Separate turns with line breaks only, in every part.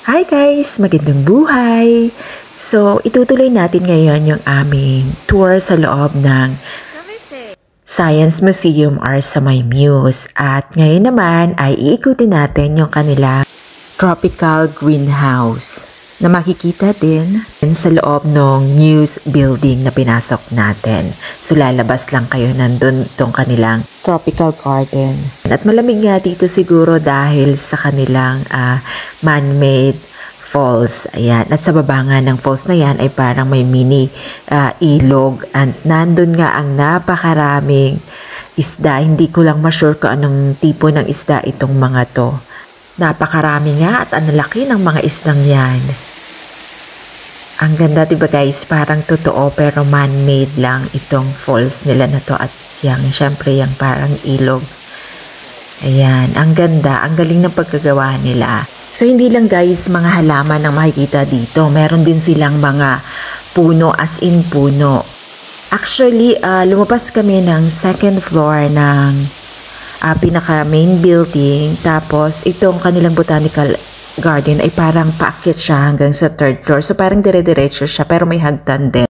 Hi guys! Magandang buhay! So, itutuloy natin ngayon yung aming tour sa loob ng Science Museum or sa May Muse. At ngayon naman ay iikutin natin yung kanila tropical greenhouse na makikita din sa loob ng Muse building na pinasok natin. So, lalabas lang kayo nandun itong kanilang tropical garden. At malamig nga dito siguro dahil sa kanilang man-made falls. Ayan. At sa baba nga ng falls na yan ay parang may mini ilog. At nandun nga ang napakaraming isda. Hindi ko lang ma-sure kung anong tipo ng isda itong mga to. Napakarami nga at ang laki ng mga isdang yan. Ang ganda diba guys, parang totoo pero man-made lang itong falls nila na to at yung syempre yung parang ilog. Ayan, ang ganda, ang galing ng pagkagawa nila. So hindi lang guys mga halaman ang makikita dito, meron din silang mga puno as in puno. Actually, lumabas kami ng second floor ng pinaka main building, tapos itong kanilang botanical garden ay parang paakyat siya hanggang sa third floor. So parang dire-diretso siya pero may hagdan din.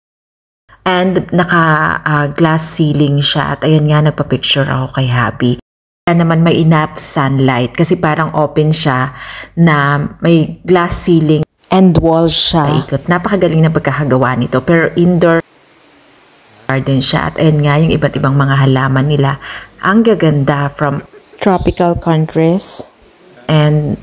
And naka-glass ceiling siya at ayan nga nagpa-picture ako kay Habi. Kaya naman may enough sunlight kasi parang open siya na may glass ceiling and wall siya. Ikot. Napakagaling na pagkakagawa nito pero indoor garden siya at ayan nga yung iba't ibang mga halaman nila. Ang gaganda from tropical countries and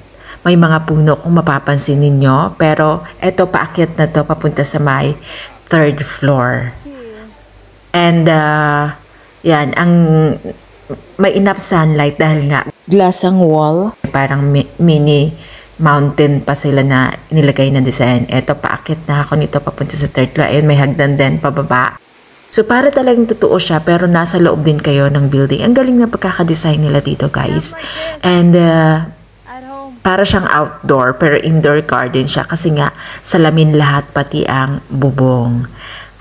may mga puno kung mapapansin ninyo. Pero eto paakyat na to papunta sa may third floor. And yan, ang may enough sunlight dahil nga glass ang wall. Parang mini mountain pa sila na nilagay na design. Eto paakyat na ako nito papunta sa third floor. Ayun, may hagdan din pababa. So para talagang totoo siya pero nasa loob din kayo ng building. Ang galing na pagkakadesign nila dito guys. And para siyang outdoor pero indoor garden siya kasi nga salamin lahat pati ang bubong.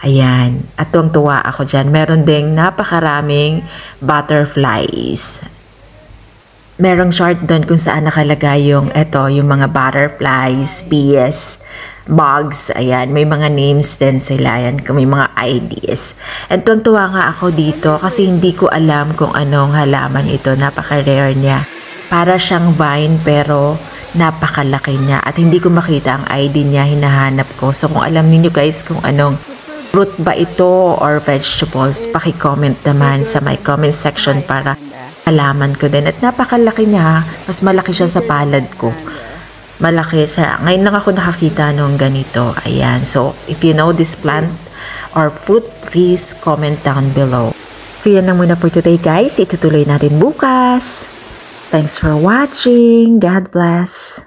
Ayan. At tuwang-tuwa ako dyan. Meron ding napakaraming butterflies. Merong chart doon kung saan nakalagay yung mga butterflies, bees, bugs. Ayan. May mga names din sila. Ayan. May mga IDs. And tuwang-tuwa nga ako dito kasi hindi ko alam kung anong halaman ito. Napaka-rare niya. Para siyang vine pero napakalaki niya at hindi ko makita ang ID niya, hinahanap ko. So kung alam niyo guys kung anong fruit ba ito or vegetables, paki-comment naman sa my comment section para alaman ko din. At napakalaki niya, mas malaki siya sa palad ko. Malaki siya. Ngayon lang ako nakakita nung ganito. Ayan. So if you know this plant or fruit, please comment down below. So yan lang muna for today guys. Itutuloy natin bukas. Thanks for watching. God bless.